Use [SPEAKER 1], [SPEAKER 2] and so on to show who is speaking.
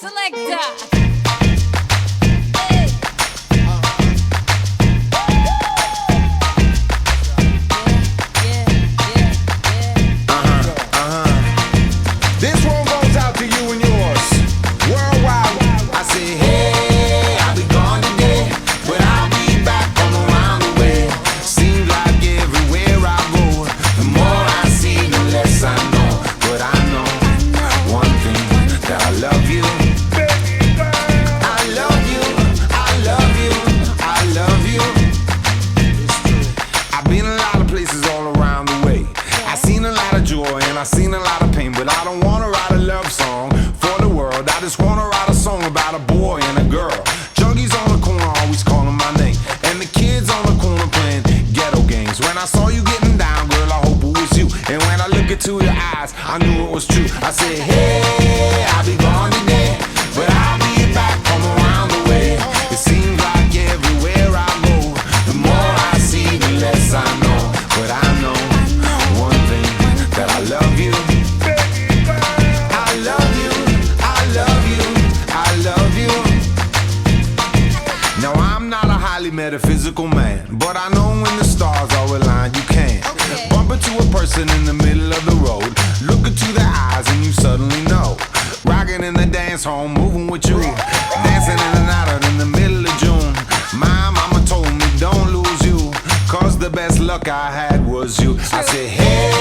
[SPEAKER 1] Selector.
[SPEAKER 2] This one goes out to you and yours. Worldwide, I say, hey, I'll be gone today, but I'll be back from around the way. Seems like everywhere I go, the more I see, the less I know. But I know one thing, that I love you. I love you, I love you, I love you. I've been a lot of places all around the way. I've seen a lot of joy and I've seen a lot of pain, but I don't wanna write a love song for the world. I just wanna write a song about a boy and a girl. Junkies on the corner always calling my name, and the kids on the corner playing ghetto games. When I saw you getting down, girl, I hope it was you. And when I look into your eyes, I knew it was true. I said, hey, I'll be gone today, but I'll be back from around the way. It seems like everywhere I go, the more I see, the less I know. But I know one thing, that I love you. I love you, I love you, I love you. Now I'm not a highly metaphysical man, but I know when the stars are aligned, you can bump into a person in the middle of the road, look into their eyes and you suddenly know. Rocking in the dance hall, moving with you, dancing in and out in the middle of June. My mama told me don't lose you, cause the best luck I had was you. I said, hey,